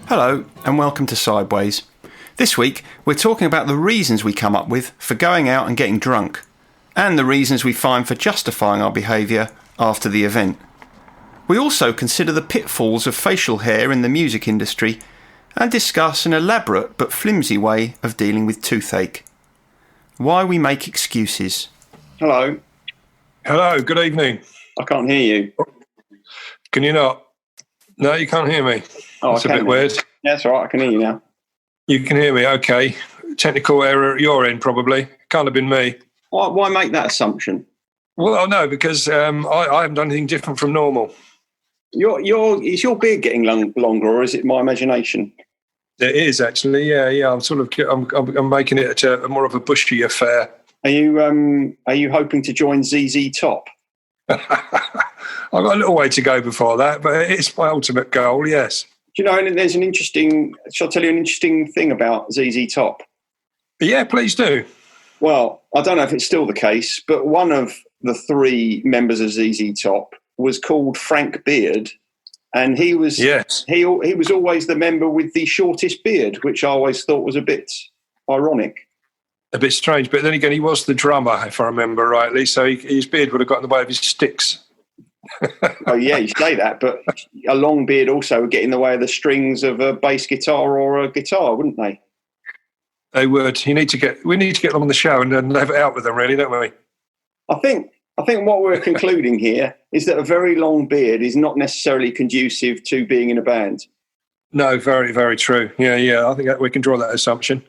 Hello and welcome to Sideways. This week we're talking about the reasons we come up with for going out and getting drunk, and the reasons we find for justifying our behaviour after the event. We also consider the pitfalls of facial hair in the music industry and discuss an elaborate but flimsy way of dealing with toothache. Why we make excuses. Hello. Hello, good evening. I can't hear you. Can you not? No, you can't hear me. Oh, that's a bit weird. Yeah, that's all right. I can hear you now. You can hear me, okay. Technical error at your end, probably. Can't have been me. Why make that assumption? Well, no, because I haven't done anything different from normal. Is your beard getting longer, or is it my imagination? It is actually, yeah. I'm making it a more of a bushy affair. Are you hoping to join ZZ Top? I've got a little way to go before that, but it's my ultimate goal, yes. Do you know, and there's shall I tell you an interesting thing about ZZ Top? Yeah, please do. Well, I don't know if it's still the case, but one of the three members of ZZ Top was called Frank Beard, and he was he was always the member with the shortest beard, which I always thought was a bit ironic. A bit strange, but then again, he was the drummer, if I remember rightly, so his beard would have got in the way of his sticks. Oh yeah, you say that, but a long beard also would get in the way of the strings of a bass guitar or a guitar, wouldn't they? They would. We need to get them on the show and then have it out with them, really, don't we? I think what we're concluding here is that a very long beard is not necessarily conducive to being in a band. No, very, very true. Yeah. I think we can draw that assumption.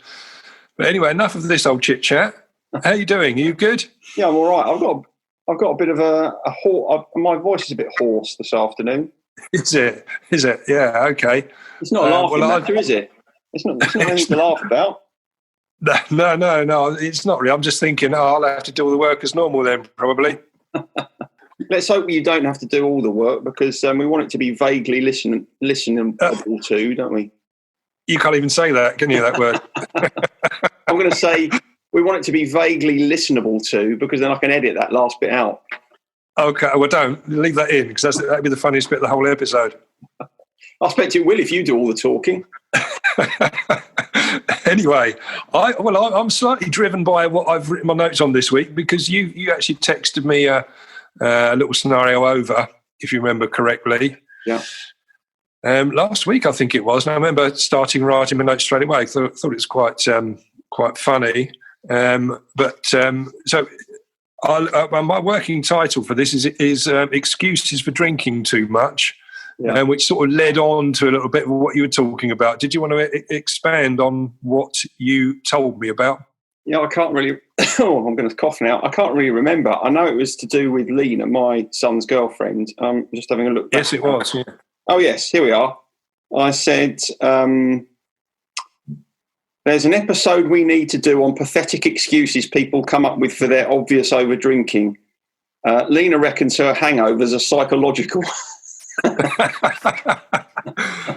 But anyway, enough of this old chit chat. How are you doing? Are you good? Yeah, I'm all right. I've got a bit of my voice is a bit hoarse this afternoon. Is it? Yeah, okay. It's not a laughing matter, is it? It's not anything to laugh about. No, it's not really. I'm just thinking, I'll have to do all the work as normal then, probably. Let's hope you don't have to do all the work, because we want it to be vaguely listenable to, don't we? You can't even say that, can you, that word? I'm going to say we want it to be vaguely listenable to, because then I can edit that last bit out. Okay, well, don't. Leave that in, because that'd be the funniest bit of the whole episode. I expect it will if you do all the talking. Anyway, I'm slightly driven by what I've written my notes on this week, because you actually texted me a little scenario over, if you remember correctly. Yeah. Last week, I think it was, and I remember starting writing my notes straight away. I thought it was quite funny. So my working title for this is Excuses for Drinking Too Much. Yeah. Which sort of led on to a little bit of what you were talking about. Did you want to expand on what you told me about? Yeah, I can't really... I'm going to cough now. I can't really remember. I know it was to do with Lena, my son's girlfriend. Just having a look back. Yes, it was, yeah. Oh, yes, here we are. I said, there's an episode we need to do on pathetic excuses people come up with for their obvious over-drinking. Lena reckons her hangovers are psychological.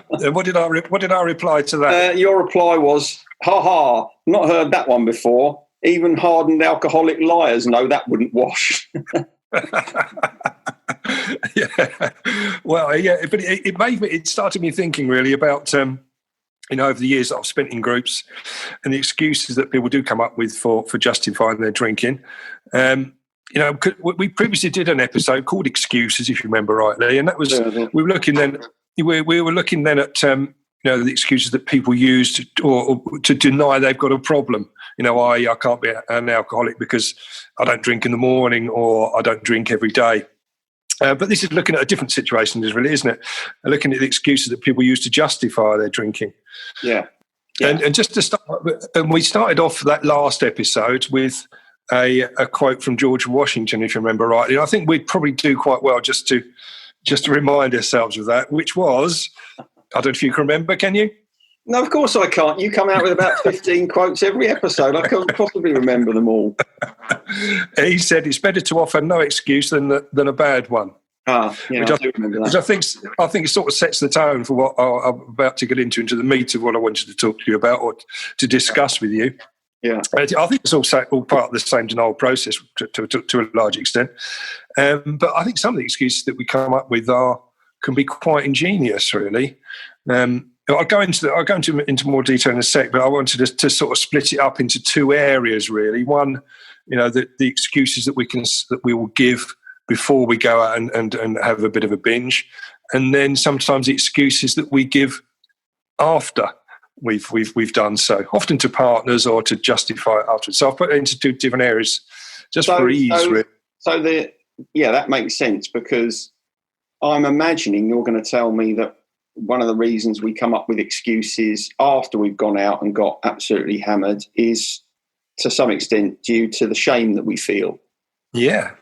What did I reply to that? Your reply was, "Ha ha! Not heard that one before. Even hardened alcoholic liars know that wouldn't wash." Yeah. Well, yeah, but it started me thinking really about over the years that I've spent in groups and the excuses that people do come up with for justifying their drinking. We previously did an episode called Excuses, if you remember rightly, and that was we were looking then at the excuses that people used or to deny they've got a problem. I can't be an alcoholic because I don't drink in the morning, or I don't drink every day. But this is looking at a different situation, really, isn't it? Looking at the excuses that people use to justify their drinking. Yeah. And just to start, and we started off that last episode with a quote from George Washington, if you remember rightly. I think we'd probably do quite well just to remind ourselves of that, which was, I don't know if you can remember, can you? No, of course I can't. You come out with about 15 quotes every episode. I can't possibly remember them all. He said it's better to offer no excuse than a bad one. Yeah, I do remember that. Which I think it sort of sets the tone for what I'm about to get into the meat of what I wanted to talk to you about or to discuss with you. Yeah, I think it's all part of the same denial process to a large extent. But I think some of the excuses that we come up with can be quite ingenious, really. I'll go into more detail in a sec, but I wanted to sort of split it up into two areas, really. One, the excuses that we will give before we go out and have a bit of a binge, and then sometimes the excuses that we give after we've done so, often to partners or to justify it afterwards. So I've put it into two different areas, just for ease. That makes sense, because I'm imagining you're going to tell me that one of the reasons we come up with excuses after we've gone out and got absolutely hammered is to some extent due to the shame that we feel. Yeah,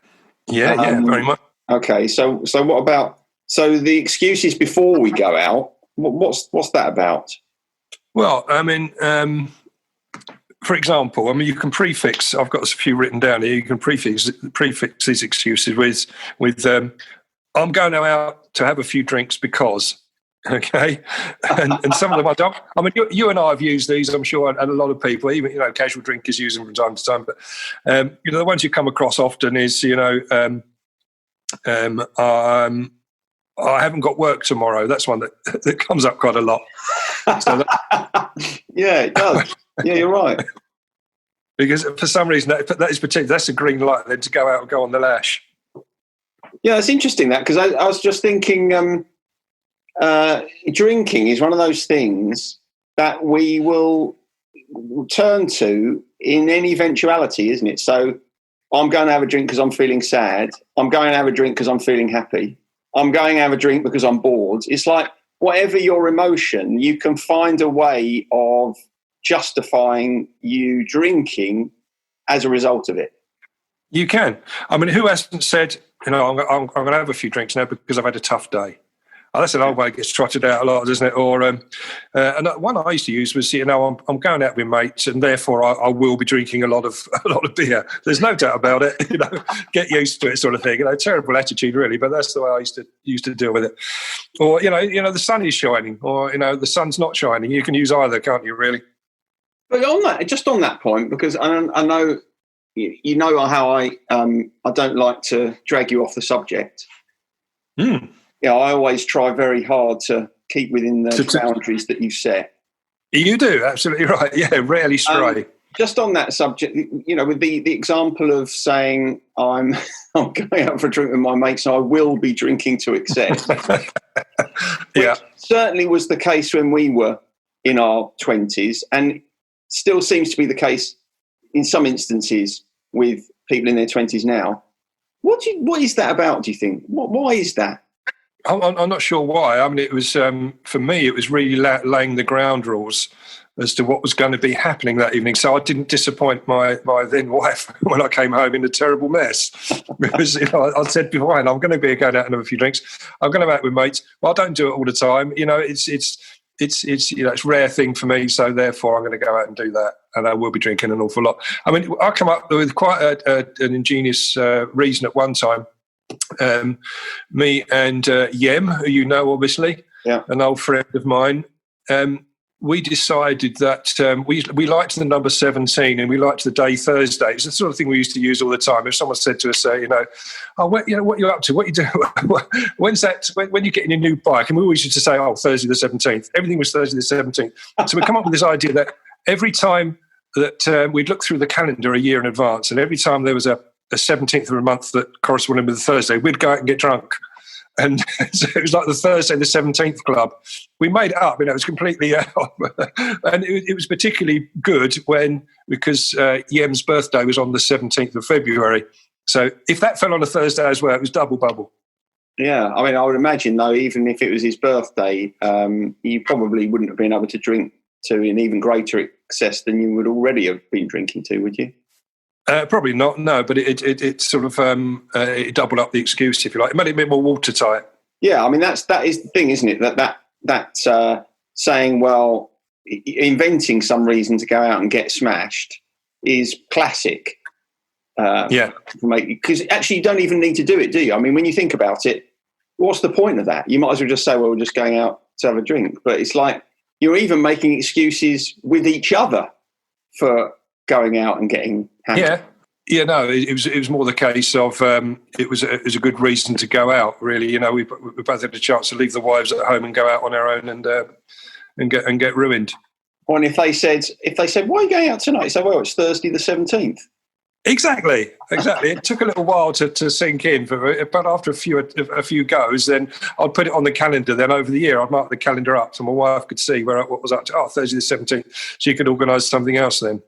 very much. Okay, so what about the excuses before we go out? What's that about? Well, I mean, for example, you can prefix. I've got a few written down here. You can prefix these excuses with I'm going out to have a few drinks because. Okay, and some of them I don't. I mean, you and I have used these, I'm sure, and a lot of people, even casual drinkers use them from time to time. But the ones you come across often is I haven't got work tomorrow. That's one that comes up quite a lot. So yeah, it does. Yeah, you're right. Because for some reason that is particular. That's a green light then to go out and go on the lash. Yeah, it's interesting that, because I was just thinking. Drinking is one of those things that we will turn to in any eventuality, isn't it? So I'm going to have a drink because I'm feeling sad. I'm going to have a drink because I'm feeling happy. I'm going to have a drink because I'm bored. It's like whatever your emotion, you can find a way of justifying you drinking as a result of it. You can. I mean, who hasn't said, I'm going to have a few drinks now because I've had a tough day? Oh, that's an old way it gets trotted out a lot, doesn't it? Or and one I used to use was, I'm going out with mates, and therefore I will be drinking a lot of beer. There's no doubt about it. Get used to it, sort of thing. Terrible attitude, really, but that's the way I used to deal with it. Or the sun is shining, or the sun's not shining. You can use either, can't you? Really. But on that point, because I know you know how I don't like to drag you off the subject. I always try very hard to keep within the boundaries that you set. You do, absolutely right. Yeah, rarely stray. Just on that subject, with the example of saying I'm going out for a drink with my mates, so I will be drinking to excess. Yeah, which certainly was the case when we were in our 20s, and still seems to be the case in some instances with people in their 20s now. What is that about, do you think? Why is that? I'm not sure why. I mean, it was for me, it was really laying the ground rules as to what was going to be happening that evening. So I didn't disappoint my then wife when I came home in a terrible mess. Because I said beforehand, I'm going to be going out and have a few drinks. I'm going to go out with mates. Well, I don't do it all the time. It's a rare thing for me. So therefore, I'm going to go out and do that, and I will be drinking an awful lot. I mean, I come up with quite an ingenious reason at one time. Me and Yem, who you know, obviously, an old friend of mine, we decided that we liked the number 17 and we liked the day Thursday. It's the sort of thing we used to use all the time. If someone said to us, what you're up to, what you do, when's that? When you get in your new bike? And we always used to say, Thursday the 17th. Everything was Thursday the 17th. So we come up with this idea that every time that we'd look through the calendar a year in advance, and every time there was a 17th of a month that corresponded with the Thursday, we'd go out and get drunk. And so it was like the Thursday the 17th club. We made it up, it was completely and it was particularly good because Yem's birthday was on the 17th of February. So if that fell on a Thursday as well, it was double bubble. Yeah, I mean, I would imagine, though, even if it was his birthday, you probably wouldn't have been able to drink to an even greater excess than you would already have been drinking to, would you? Probably not, no, but it sort of it doubled up the excuse, if you like. It made it a bit more watertight. Yeah, I mean, that is the thing, isn't it? That saying, well, inventing some reason to go out and get smashed is classic. Because actually you don't even need to do it, do you? I mean, when you think about it, what's the point of that? You might as well just say, well, we're just going out to have a drink. But it's like you're even making excuses with each other for going out and getting hammered. Yeah, no, it was more the case of it was a good reason to go out, really. We both had a chance to leave the wives at home and go out on our own and and get ruined. Or if they said, why are you going out tonight? You say, well, it's Thursday the 17th. Exactly. It took a little while to sink in, but after a few goes, then I'd put it on the calendar. Then over the year, I'd mark the calendar up so my wife could see what was up to. Oh, Thursday the 17th. She could organise something else then.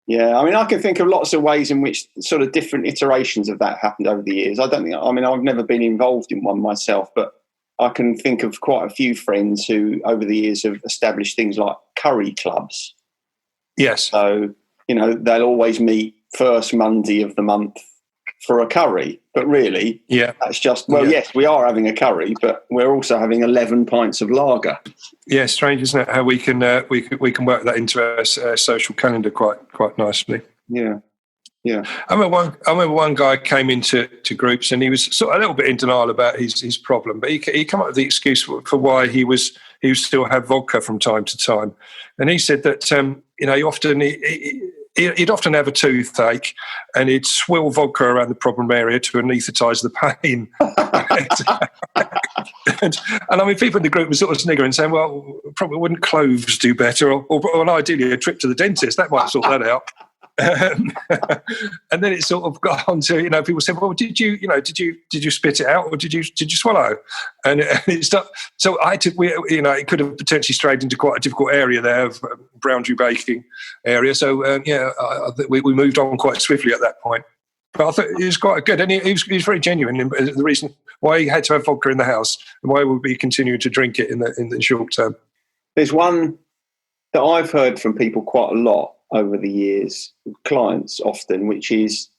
Yeah, I mean, I can think of lots of ways in which sort of different iterations of that happened over the years. I've never been involved in one myself, but I can think of quite a few friends who over the years have established things like curry clubs. Yes. So, they'll always meet first Monday of the month for a curry, but really, that's just, yes, we are having a curry, but we're also having 11 pints of lager. Yeah, strange, isn't it? How we can work that into our social calendar quite nicely. Yeah. I remember one guy came into groups and he was sort of a little bit in denial about his problem, but he came up with the excuse for why he would still have vodka from time to time, and he said that he'd often have a toothache and he'd swill vodka around the problem area to anaesthetise the pain. and I mean, people in the group were sort of sniggering, saying, well, probably wouldn't cloves do better? Or ideally a trip to the dentist, that might sort that out. And then it sort of got on to, people said, well, did you spit it out or did you swallow? And so I had to, it could have potentially strayed into quite a difficult area there of brown baking area. So we moved on quite swiftly at that point. But I thought it was quite good, and he was very genuine in the reason why he had to have vodka in the house and why would we continue to drink it in the short term. There's one that I've heard from people quite a lot over the years, clients often, which is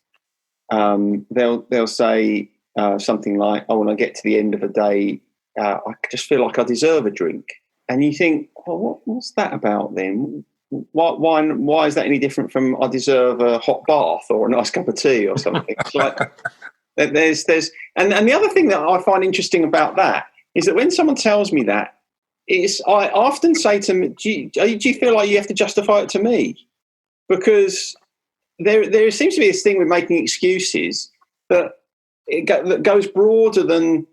they'll say something like, "Oh, when I get to the end of a day, I just feel like I deserve a drink." And you think, "Well, what's that about then? Why is that any different from I deserve a hot bath or a nice cup of tea or something?" It's like there's and the other thing that I find interesting about that is that when someone tells me that, I often say to them, do you feel like you have to justify it to me? Because there seems to be this thing with making excuses that goes broader than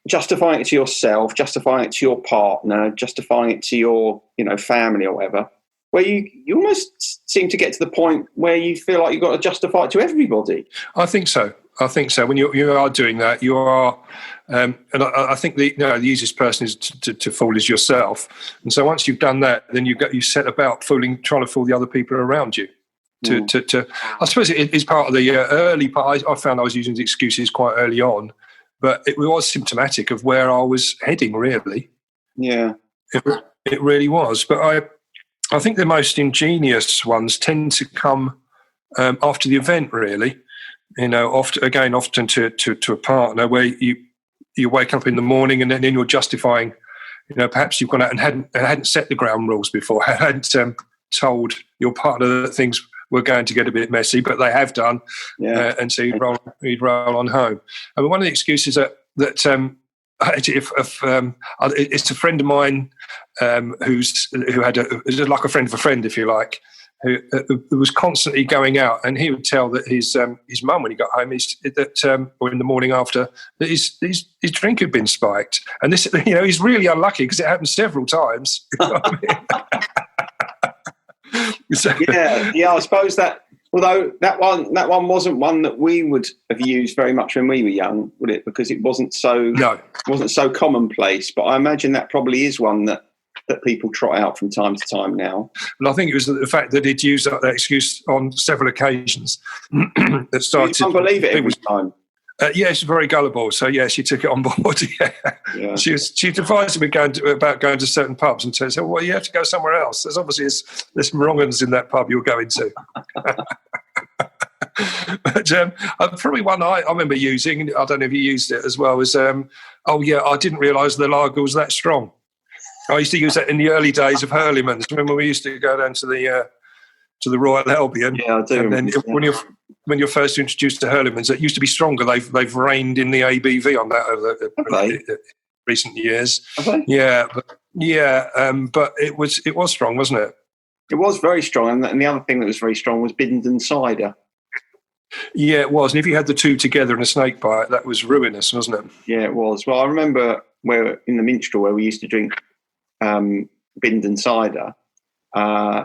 justifying it to yourself, justifying it to your partner, justifying it to your family or whatever, where you almost seem to get to the point where you feel like you've got to justify it to everybody. I think so. When you are doing that, you are, and I think the easiest person is to fool is yourself. And so once you've done that, then you set about trying to fool the other people around you. I suppose it is part of the early part. I found I was using the excuses quite early on, but it was symptomatic of where I was heading. Really, yeah, it really was. But I think the most ingenious ones tend to come after the event. Really. Often to a partner where you wake up in the morning and then you're justifying, perhaps you've gone out and hadn't set the ground rules before, hadn't told your partner that things were going to get a bit messy, but they have done, and so you'd roll on home. I mean, one of the excuses that it's a friend of mine who had like a friend of a friend, if you like. Who was constantly going out, and he would tell that his mum, when he got home, or in the morning after, that his drink had been spiked. And this, he's really unlucky because it happened several times. I suppose that, although that one wasn't one that we would have used very much when we were young, would it? Because it wasn't so commonplace. But I imagine that probably is one that people trot out from time to time now. And I think it was the fact that he'd used that excuse on several occasions that started. You can't believe it every time. She's very gullible, so she took it on board. Yeah. She advised him about going to certain pubs, and said, "Well, you have to go somewhere else. There's obviously there's some wrong uns in that pub you're going to." But probably one I remember using. I don't know if you used it as well. Was I didn't realise the lager was that strong. I used to use that in the early days of Hurleyman's. Remember, we used to go down to the Royal Albion. Yeah, I do. And then when you're first introduced to Hurleyman's, it used to be stronger. They've reined in the ABV on that over recent years. Okay. But it was strong, wasn't it? It was very strong, and the other thing that was very strong was Bindon cider. Yeah, it was. And if you had the two together in a snake bite, that was ruinous, wasn't it? Yeah, it was. Well, I remember where in the Minstrel where we used to drink Bindon cider,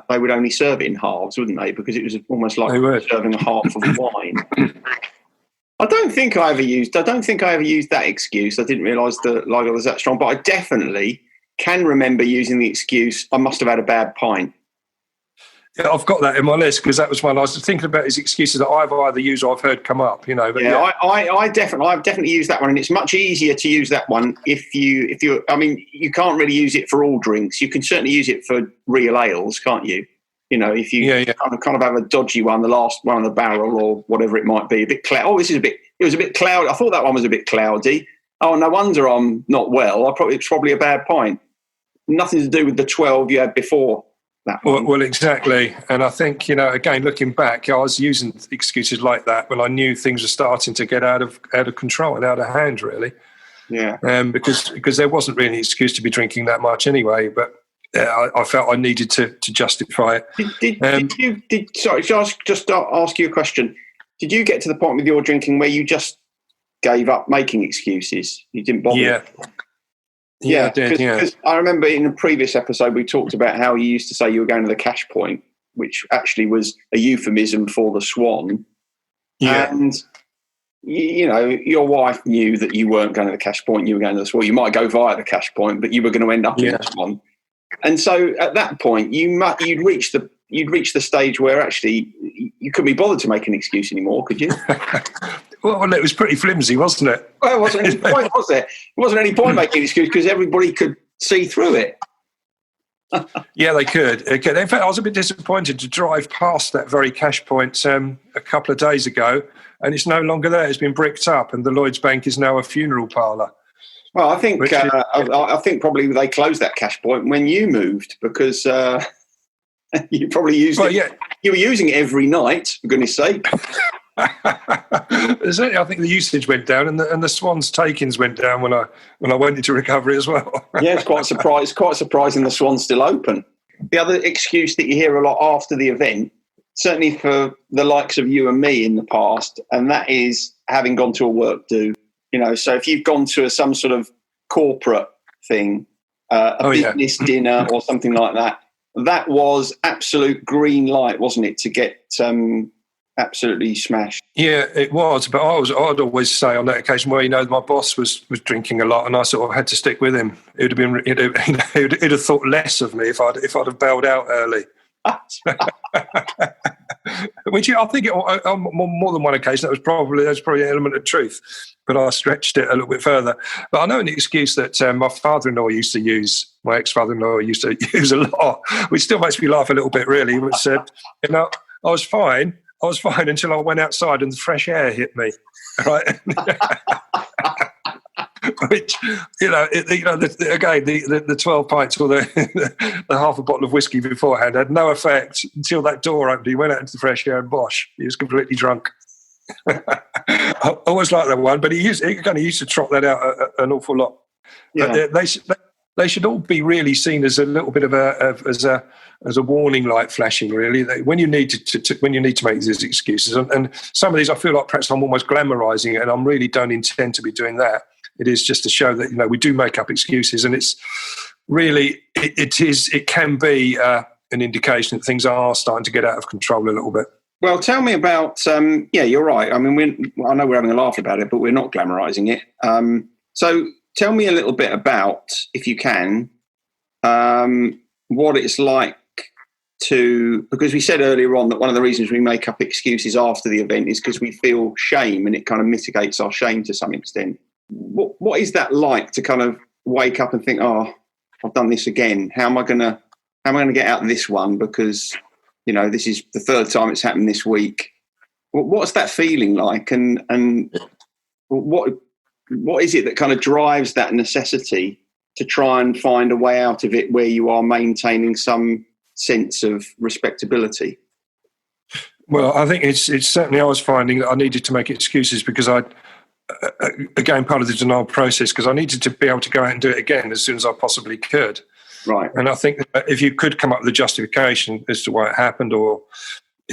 they would only serve it in halves, wouldn't they? Because it was almost like serving a half of wine. I don't think I ever used that excuse. I didn't realise that lager was that strong, but I definitely can remember using the excuse, I must have had a bad pint. Yeah, I've got that in my list because that was one I was thinking about. His excuses that I've either used or I've heard come up. But I've definitely used that one, and it's much easier to use that one if you. I mean, you can't really use it for all drinks. You can certainly use it for real ales, can't you? If you kind of have a dodgy one, the last one on the barrel or whatever it might be, a bit cloudy. Oh, it was a bit cloudy. I thought that one was a bit cloudy. Oh, no wonder I'm not well. It's probably a bad pint. Nothing to do with the 12 you had before that one. Well, exactly. And I think, again, looking back, I was using excuses like that when I knew things were starting to get out of control and out of hand, really. Yeah. Because there wasn't really an excuse to be drinking that much anyway, but I felt I needed to justify it. Sorry, just ask you a question. Did you get to the point with your drinking where you just gave up making excuses? You didn't bother? Yeah, I did. Because I remember in a previous episode we talked about how you used to say you were going to the cash point, which actually was a euphemism for the Swan. Yeah. And your wife knew that you weren't going to the cash point. You were going to the Swan. You might go via the cash point, but you were going to end up in the Swan. And so at that point, you'd reached the stage where actually you couldn't be bothered to make an excuse anymore, could you? Well, it was pretty flimsy, wasn't it? Well, it wasn't any point, was there? It wasn't any point making an excuse because everybody could see through it. Yeah, they could. In fact, I was a bit disappointed to drive past that very cash point a couple of days ago, and it's no longer there. It's been bricked up, and the Lloyds Bank is now a funeral parlour. Well, I think I think probably they closed that cash point when you moved because you probably used it. Yeah. You were using it every night, for goodness sake. Certainly, I think the usage went down, and the Swan's takings went down when I went into recovery as well. Yeah, it's quite surprising the Swan's still open. The other excuse that you hear a lot after the event, certainly for the likes of you and me in the past, and that is having gone to a work do. So if you've gone to some sort of corporate thing, a business dinner or something like that, that was absolute green light, wasn't it, to get absolutely smashed? Yeah, it was. But I'd always say on that occasion where my boss was drinking a lot, and I sort of had to stick with him. It'd have thought less of me if I'd have bailed out early. Which I think on more than one occasion that was probably an element of truth, but I stretched it a little bit further. But I know an excuse that my father-in-law used to use, my ex-father-in-law used to use a lot, which still makes me laugh a little bit, really, which said, I was fine until I went outside and the fresh air hit me, right? Which, again, the 12 pints or the half a bottle of whiskey beforehand had no effect until that door opened. He went out into the fresh air and bosh, he was completely drunk. I always liked that one, but he used to trot that out an awful lot. Yeah. But they should all be really seen as a little bit of as a warning light flashing, really. When you need to make these excuses, and some of these I feel like perhaps I'm almost glamorising it, and I really don't intend to be doing that. It is just to show that we do make up excuses, and it's really it can be an indication that things are starting to get out of control a little bit. Well, tell me about you're right. I mean, I know we're having a laugh about it, but we're not glamorising it. So tell me a little bit about, if you can, what it's like because we said earlier on that one of the reasons we make up excuses after the event is because we feel shame, and it kind of mitigates our shame to some extent. What is that like to kind of wake up and think, oh, I've done this again. How am I going to get out of this one? Because, this is the third time it's happened this week. What's that feeling like? And what is it that kind of drives that necessity to try and find a way out of it where you are maintaining some sense of respectability? Well, I think it's certainly I was finding that I needed to make excuses because again, part of the denial process, because I needed to be able to go out and do it again as soon as I possibly could. Right. And I think that if you could come up with a justification as to why it happened, or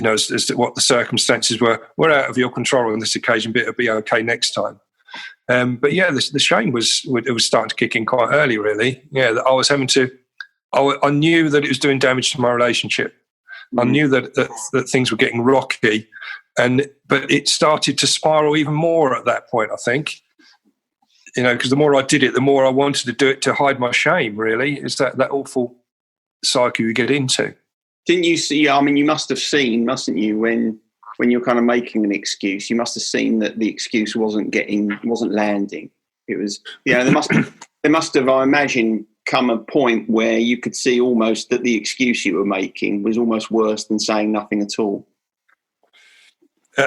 as to what the circumstances were out of your control on this occasion, but it'll be okay next time. But yeah, the shame was starting to kick in quite early, really. Yeah, that I was having to I knew that it was doing damage to my relationship. I knew that things were getting rocky, but it started to spiral even more at that point, I think. Because the more I did it, the more I wanted to do it to hide my shame, really. It's that awful cycle you get into. Didn't you see, I mean, you must have seen, mustn't you, when you're kind of making an excuse, you must have seen that the excuse wasn't landing. It was, there must have, I imagine, come a point where you could see almost that the excuse you were making was almost worse than saying nothing at all.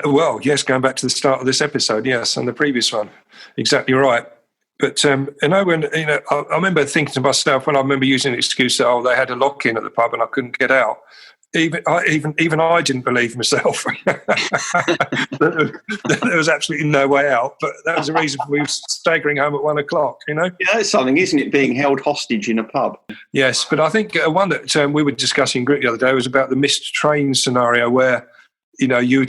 Well, yes, going back to the start of this episode, yes, and the previous one, exactly right. But I remember thinking to myself when I remember using an excuse that they had a lock-in at the pub and I couldn't get out. Even I didn't believe myself. There was absolutely no way out. But that was the reason for me staggering home at 1 o'clock. Yeah, that's something, isn't it? Being held hostage in a pub. Yes, but I think one that we were discussing in group the other day was about the missed train scenario, where you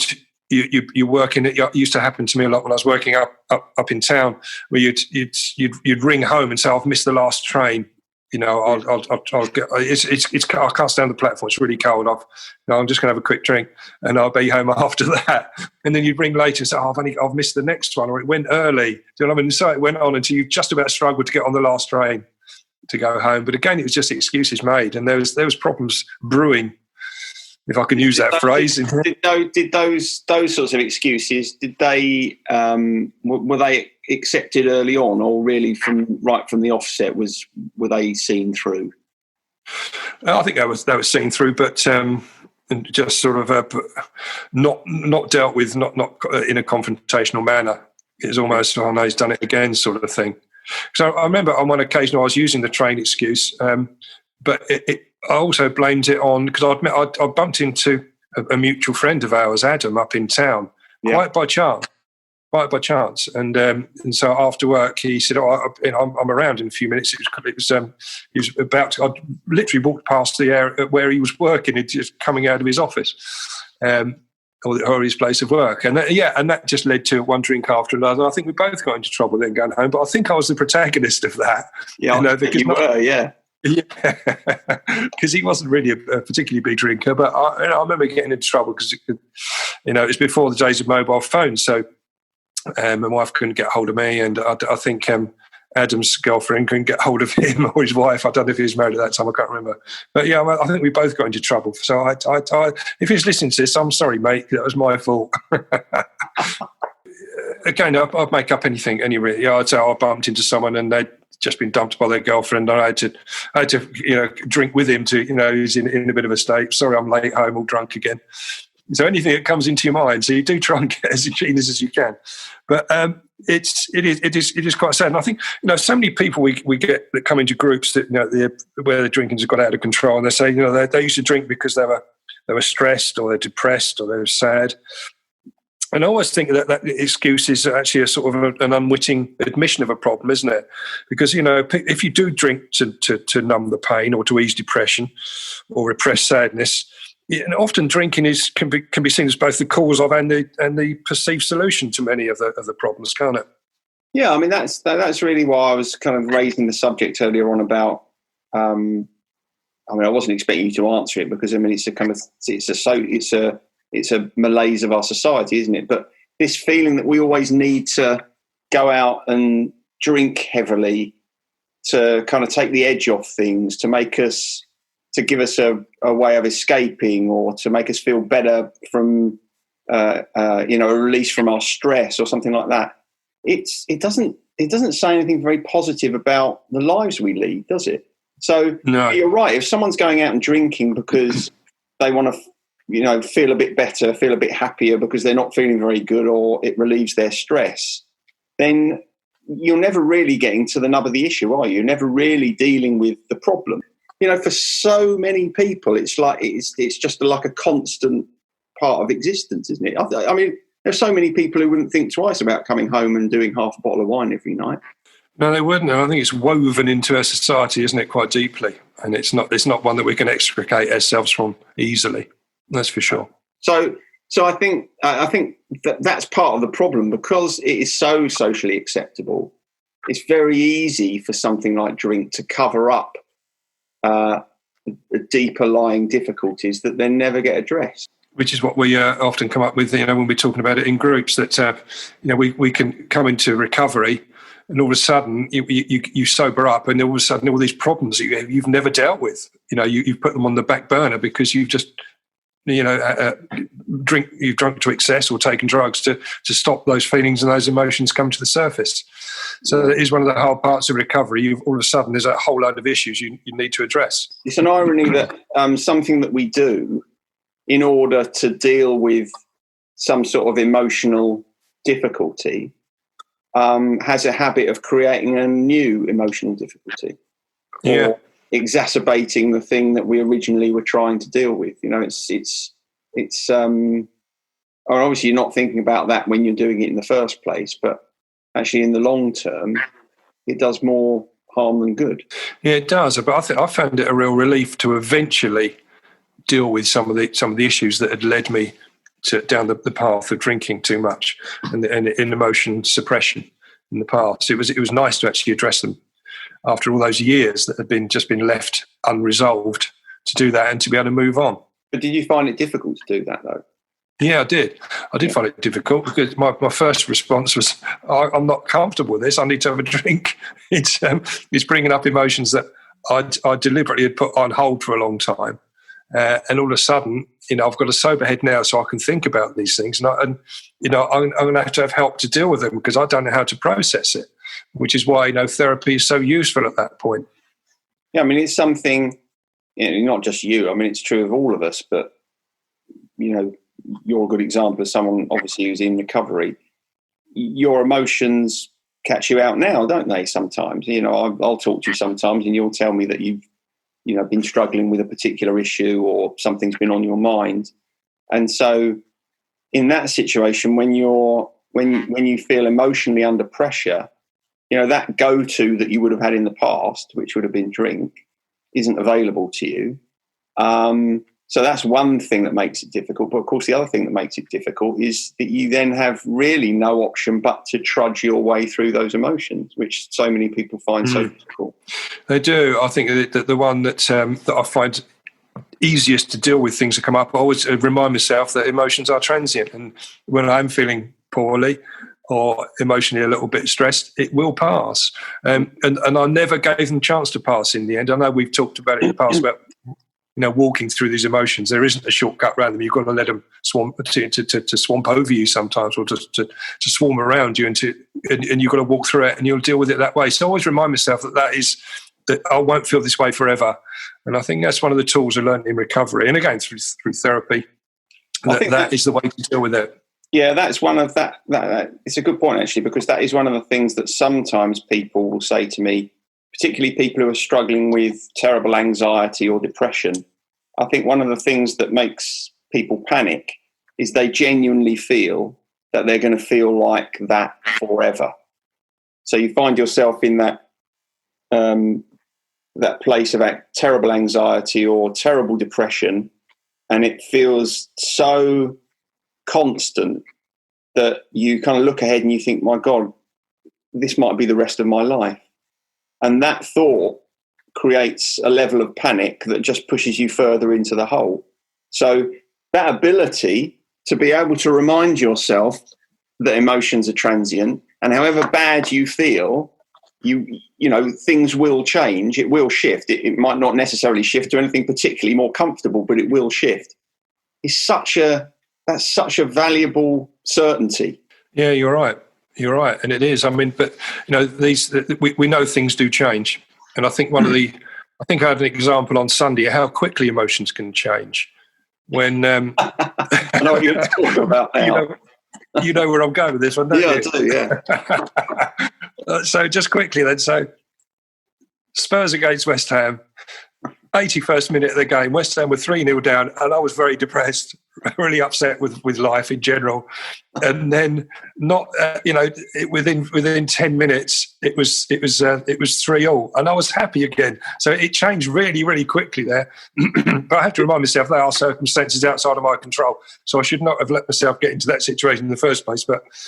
working. It used to happen to me a lot when I was working up in town, where you'd ring home and say, "I've missed the last train." I'll get. I can't stand the platform. It's really cold. I'm just going to have a quick drink, and I'll be home after that. And then you'd ring later and say, I've missed the next one, or it went early. Do you know what I mean? So it went on until you just about struggled to get on the last train to go home. But again, it was just excuses made, and there was problems brewing, if I can use that phrase. Did those sorts of excuses, were they accepted early on, or really right from the offset were they seen through? I think that was seen through, but just sort of not dealt with, not in a confrontational manner. It was almost, oh no, he's done it again, sort of thing. So I remember on one occasion I was using the train excuse, but I also blamed it on, because I bumped into a mutual friend of ours, Adam, up in town, quite by chance. And so after work, he said, I'm around in a few minutes. He was about to, I literally walked past the area where he was working, just coming out of his office, or his place of work. And that just led to one drink after another. I think we both got into trouble then going home, but I think I was the protagonist of that. Yeah, because you were, yeah. Yeah, because he wasn't really a particularly big drinker, but I remember getting into trouble because it was before the days of mobile phones, so my wife couldn't get hold of me, and I think Adam's girlfriend couldn't get hold of him, or his wife. I don't know if he was married at that time, I can't remember. But yeah, I think we both got into trouble. So I if he's listening to this, I'm sorry, mate, that was my fault. Again, I'd make up anything. Anyway, I'd say I bumped into someone and they'd just been dumped by their girlfriend. I had to drink with him to, he's in a bit of a state. Sorry, I'm late home, all drunk again. So anything that comes into your mind, so you do try and get as ingenious as you can. But it is quite sad. And I think so many people we get that come into groups that where the drinking's got out of control, and they say they used to drink because they were stressed, or they're depressed, or they're sad. And I always think that excuse is actually a sort of an unwitting admission of a problem, isn't it? Because, if you do drink to numb the pain or to ease depression or repress sadness, often drinking can be seen as both the cause of and the perceived solution to many of the problems, can't it? Yeah, I mean, that's really why I was kind of raising the subject earlier on about, I wasn't expecting you to answer it, because, it's a malaise of our society, isn't it? But this feeling that we always need to go out and drink heavily to kind of take the edge off things, to give us a way of escaping, or to make us feel better from, a release from our stress or something like that. It doesn't say anything very positive about the lives we lead, does it? So no. You're right. If someone's going out and drinking because they want to, feel a bit better, feel a bit happier because they're not feeling very good, or it relieves their stress, then you're never really getting to the nub of the issue, are you? You're never really dealing with the problem. For so many people, it's like it's just like a constant part of existence, isn't it? I mean, there's so many people who wouldn't think twice about coming home and doing half a bottle of wine every night. No, they wouldn't. And I think it's woven into our society, isn't it, quite deeply? And it's not one that we can extricate ourselves from easily. That's for sure. So I think that's part of the problem, because it is so socially acceptable. It's very easy for something like drink to cover up deeper lying difficulties that then never get addressed. Which is what we often come up with, when we're talking about it in groups, that, we can come into recovery and all of a sudden you sober up, and all of a sudden all these problems that you've never dealt with, you've put them on the back burner because you've just, you've drunk to excess or taken drugs to stop those feelings and those emotions come to the surface. So it is one of the hard parts of recovery. All of a sudden there's a whole load of issues you need to address. It's an irony that something that we do in order to deal with some sort of emotional difficulty has a habit of creating a new emotional difficulty, or exacerbating the thing that we originally were trying to deal with. It's obviously you're not thinking about that when you're doing it in the first place, but actually in the long term, it does more harm than good. Yeah, it does. But I found it a real relief to eventually deal with some of the issues that had led me down the path of drinking too much and emotion suppression in the past. It was nice to actually address them after all those years that had been left unresolved, to do that and to be able to move on. But did you find it difficult to do that though? Yeah, I did. I did find it difficult because my first response was, I'm not comfortable with this. I need to have a drink. It's bringing up emotions that I deliberately had put on hold for a long time. And all of a sudden, I've got a sober head now, so I can think about these things. I'm going to have help to deal with them because I don't know how to process it, which is why, therapy is so useful at that point. Yeah, it's something, not just you. It's true of all of us, but, you're a good example of someone, obviously, who's in recovery. Your emotions catch you out now, don't they, sometimes? I'll talk to you sometimes and you'll tell me that you've been struggling with a particular issue or something's been on your mind. And so in that situation, when you feel emotionally under pressure, that go-to that you would have had in the past, which would have been drink, isn't available to you. So that's one thing that makes it difficult. But of course, the other thing that makes it difficult is that you then have really no option but to trudge your way through those emotions, which so many people find so difficult. They do. I think that the one that I find easiest to deal with things that come up, I always remind myself that emotions are transient. And when I'm feeling poorly or emotionally a little bit stressed, it will pass. And I never gave them a chance to pass in the end. I know we've talked about it in the past about walking through these emotions. There isn't a shortcut around them. You've got to let them swamp to swamp over you sometimes, or to swarm around you, and you've got to walk through it, and you'll deal with it that way. So I always remind myself that I won't feel this way forever. And I think that's one of the tools I learned in recovery, and again through therapy. That is the way to deal with it. Yeah, that's one of that. It's a good point actually, because that is one of the things that sometimes people will say to me, particularly people who are struggling with terrible anxiety or depression. I think one of the things that makes people panic is they genuinely feel that they're going to feel like that forever. So you find yourself in that place of terrible anxiety or terrible depression, and it feels so constant that you kind of look ahead and you think, my God, this might be the rest of my life. And that thought creates a level of panic that just pushes you further into the hole. So that ability to be able to remind yourself that emotions are transient, and however bad you feel, things will change, it will shift. It might not necessarily shift to anything particularly more comfortable, but it will shift. That's such a valuable certainty. Yeah, you're right. You're right, and it is. But we know things do change, and I think I had an example on Sunday of how quickly emotions can change. When I know what you're talking about now. You know where I'm going with this one, don't you? Yeah, I do. Yeah. So just quickly then, Spurs against West Ham. 81st minute of the game, West Ham were 3-0 down, and I was very depressed, really upset with life in general. And then, within 10 minutes, it was 3-3, and I was happy again. So it changed really, really quickly there. But I have to remind myself there are circumstances outside of my control, so I should not have let myself get into that situation in the first place. But it's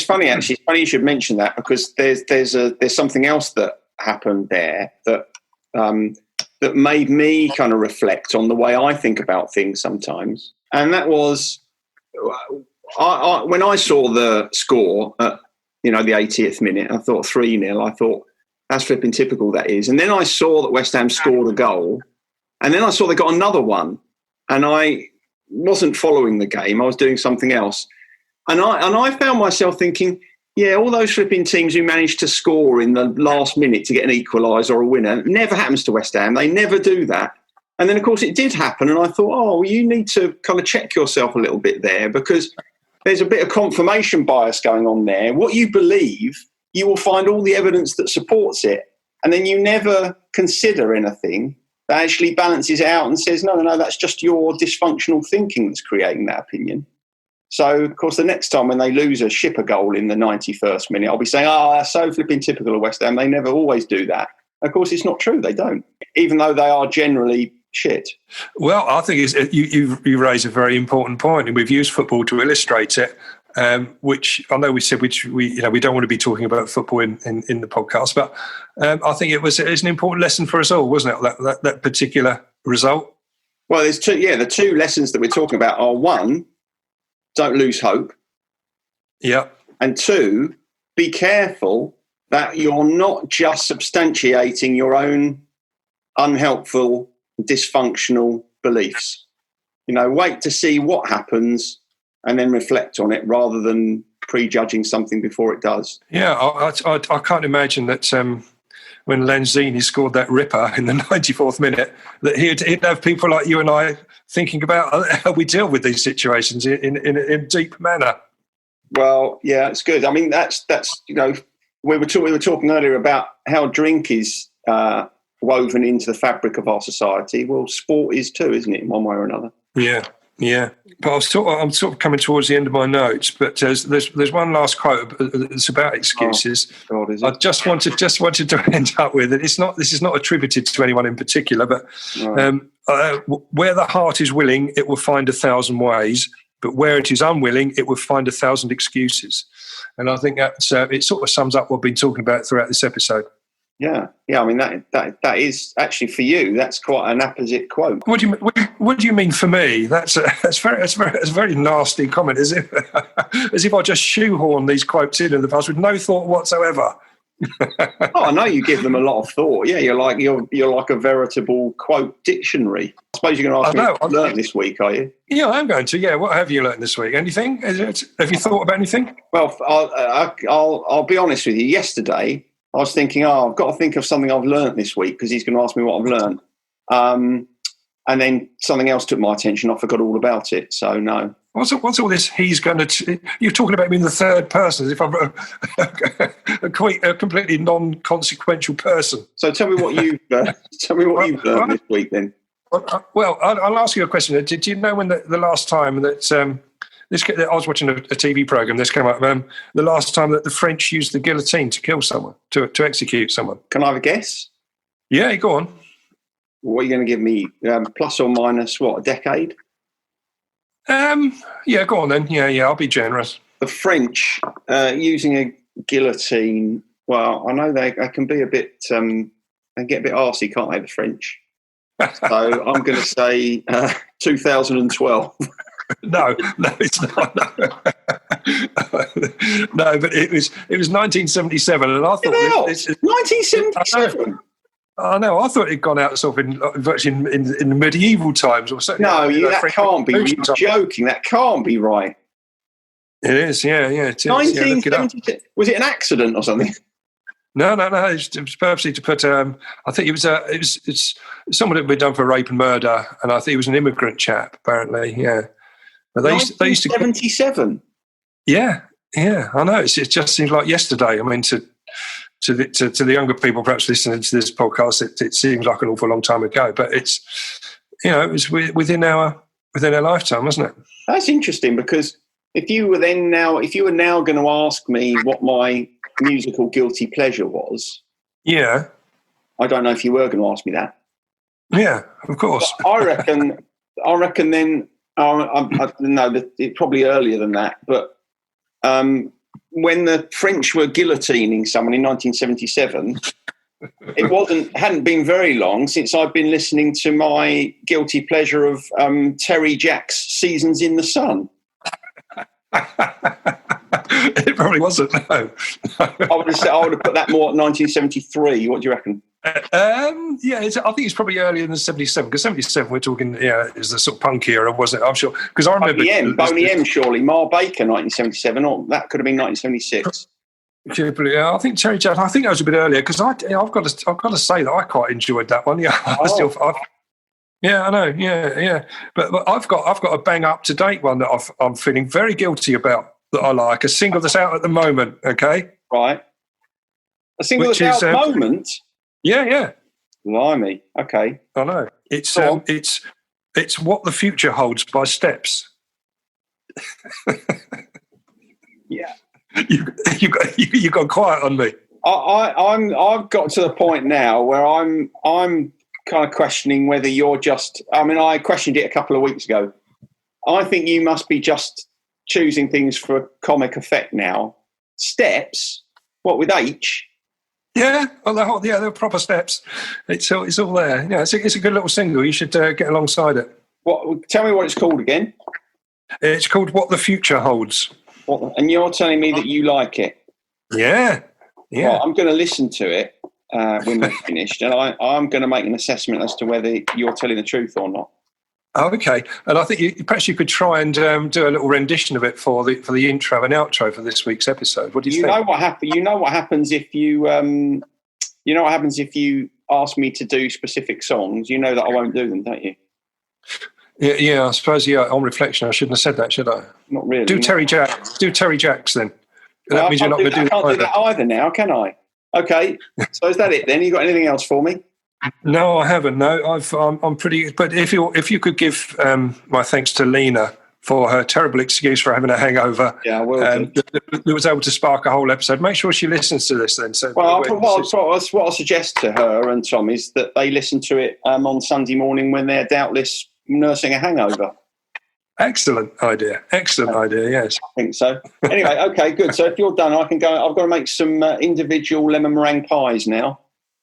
funny actually. It's funny you should mention that, because there's something else that happened there that that made me kind of reflect on the way I think about things sometimes. And that was, when I saw the score at, the 80th minute, I thought 3-0. I thought, that's flipping typical, that is. And then I saw that West Ham scored a goal. And then I saw they got another one. And I wasn't following the game. I was doing something else. And I found myself thinking, yeah, all those flipping teams who managed to score in the last minute to get an equaliser or a winner, never happens to West Ham. They never do that. And then, of course, it did happen. And I thought, well, you need to kind of check yourself a little bit there, because there's a bit of confirmation bias going on there. What you believe, you will find all the evidence that supports it. And then you never consider anything that actually balances out and says, no, that's just your dysfunctional thinking that's creating that opinion. So, of course, the next time when they lose a shipper goal in the 91st minute, I'll be saying, that's so flipping typical of West Ham. They never always do that. Of course, it's not true. They don't, even though they are generally shit. Well, I think you raise a very important point, and we've used football to illustrate it, which I know we said we don't want to be talking about football in the podcast, but I think it was an important lesson for us all, wasn't it, that particular result? Well, there's two. Yeah, the two lessons that we're talking about are, one, don't lose hope. Yeah. And two, be careful that you're not just substantiating your own unhelpful, dysfunctional beliefs. Wait to see what happens and then reflect on it rather than prejudging something before it does. Yeah, I can't imagine that when Lanzini scored that ripper in the 94th minute, that he'd have people like you and I thinking about how we deal with these situations in a deep manner. Well, yeah, it's good. I mean, that's we were talking earlier about how drink is woven into the fabric of our society. Well, sport is too, isn't it, in one way or another? Yeah. But I'm sort of coming towards the end of my notes. But there's one last quote. It's about excuses. Oh, God, is it? I just wanted to end up with it. This is not attributed to anyone in particular, but where the heart is willing, it will find 1,000 ways. But where it is unwilling, it will find 1,000 excuses. And I think that it sort of sums up what we've been talking about throughout this episode. Yeah. I mean, that is actually, for you, that's quite an apposite quote. What do you mean for me? That's a very nasty comment, as if I just shoehorn these quotes in the past with no thought whatsoever. Oh, I know you give them a lot of thought. Yeah, you're like a veritable quote dictionary. I suppose you're going to ask me what you learned this week, are you? Yeah, I'm going to. Yeah, what have you learned this week? Anything? Have you thought about anything? Well, I'll be honest with you. Yesterday, I was thinking, I've got to think of something I've learnt this week, because he's going to ask me what I've learnt. And then something else took my attention. I forgot all about it. So, no. What's all this? He's going to. You're talking about me in the third person, as if I'm a completely non-consequential person. So, tell me what you've learned this week, then. Well, I'll ask you a question. Did you know when the last time that I was watching a TV program? This came up. The last time that the French used the guillotine to kill someone, to execute someone. Can I have a guess? Yeah, go on. What are you going to give me? Plus or minus a decade? Yeah, go on then. Yeah, I'll be generous. The French using a guillotine. Well, I know they can be a bit. They get a bit arsey, can't they? The French. So I'm going to say 2012. No, it's not. No, but it was 1977, and I thought 1977. I know. I thought it'd gone out sort of in the medieval times or something. No, that can't be. You're joking. That can't be right. It is. Yeah. 1977. Was it an accident or something? No. It was purposely to put. I think it's someone that had been done for rape and murder, and I think he was an immigrant chap. Apparently, yeah. But they used to 1977. Yeah. I know. It just seems like yesterday. I mean, to the younger people perhaps listening to this podcast, it seems like an awful long time ago. But it's it was within our lifetime, wasn't it? That's interesting, because if you were now going to ask me what my musical guilty pleasure was, yeah, I don't know if you were going to ask me that. Yeah, of course. But I reckon then. No, it's probably earlier than that. But when the French were guillotining someone in 1977, It hadn't been very long since I've been listening to my guilty pleasure of Terry Jack's Seasons in the Sun. It probably wasn't, no. I would have put that more at 1973. What do you reckon? I think it's probably earlier than 77, because 77 we're talking, is the sort of punk era, wasn't it? I'm sure, because I remember Boney M, surely, Mar Baker, 1977, or that could have been 1976. Yeah, I think Terry Jack. I think that was a bit earlier, because I've got to say that I quite enjoyed that one. Yeah, I know. Yeah. But I've got a bang up to date one that I'm feeling very guilty about, that I like, a single that's out at the moment. Okay, right. A single that's out at the moment. Yeah. Blimey. Okay. I know. It's What the Future Holds by Steps. Yeah. You got quiet on me. I've got to the point now where I'm kind of questioning whether you're just. I mean, I questioned it a couple of weeks ago. I think you must be just choosing things for comic effect now. Steps, what with H? Yeah, well, they're proper steps. It's all there. Yeah, it's a good little single. You should get alongside it. Tell me what it's called again. It's called What the Future Holds. And you're telling me that you like it? Yeah. Well, I'm going to listen to it when we're finished, and I'm going to make an assessment as to whether you're telling the truth or not. Oh, okay. And I think perhaps you could try and do a little rendition of it for the intro and outro for this week's episode. What do you think? You know what happens if you ask me to do specific songs. You know that I won't do them, don't you? Yeah. I suppose. Yeah. On reflection, I shouldn't have said that, should I? Not really. Do Terry Jacks then. That means you're not going to do that. I can't do that either now, can I? Okay. So is that it then? You got anything else for me? No, I haven't. No, I'm pretty. But if you could give my thanks to Lena for her terrible excuse for having a hangover, yeah, well, that was able to spark a whole episode. Make sure she listens to this then. So, what I'll suggest to her and Tom is that they listen to it on Sunday morning when they're doubtless nursing a hangover. Excellent idea. Yes, I think so. Anyway, okay, good. So if you're done, I can go. I've got to make some individual lemon meringue pies now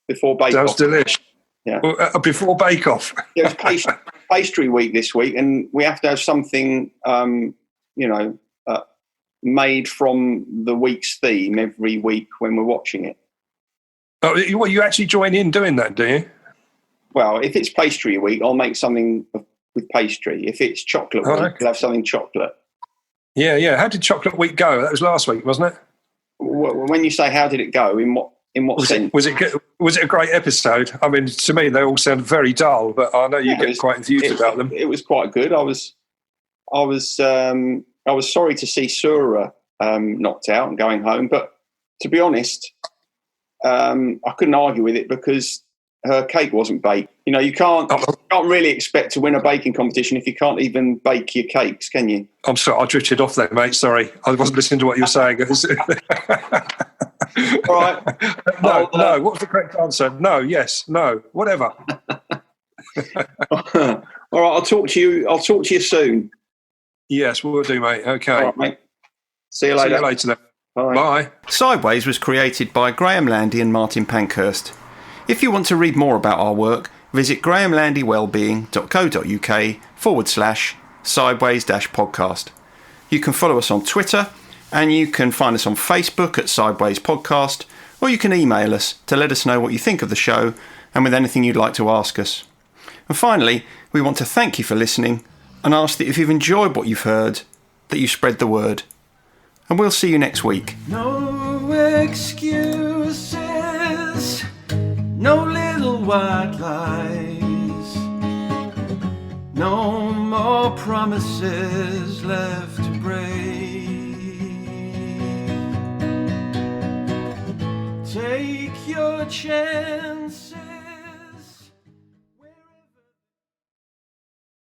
before bake-off. Sounds delicious. Yeah. Before bake-off. It's pastry week this week, and we have to have something, made from the week's theme every week when we're watching it. Oh, you actually join in doing that, do you? Well, if it's pastry week, I'll make something with pastry. If it's chocolate week, we'll have something chocolate. Yeah. How did Chocolate Week go? That was last week, wasn't it? When you say how did it go, in what sense? Was it a great episode? I mean, to me, they all sound very dull, but I know you get quite enthused about them. It was quite good. I was sorry to see Sura knocked out and going home, but to be honest, I couldn't argue with it because her cake wasn't baked. You know, you can't really expect to win a baking competition if you can't even bake your cakes, can you? I'm sorry, I drifted off there, mate. Sorry, I wasn't listening to what you were saying. All right. No. What was the correct answer? No. Yes. No. Whatever. All right. I'll talk to you soon. Yes, we'll do, mate. Okay. All right, mate. See you later. Then. Bye. Sideways was created by Graham Landy and Martin Pankhurst. If you want to read more about our work, visit grahamlandywellbeing.co.uk/sideways-podcast. You can follow us on Twitter, and you can find us on Facebook at Sideways Podcast, or you can email us to let us know what you think of the show and with anything you'd like to ask us. And finally, we want to thank you for listening and ask that if you've enjoyed what you've heard, that you spread the word. And we'll see you next week. No excuses, no little white lies, no more promises left to break. Take your chance.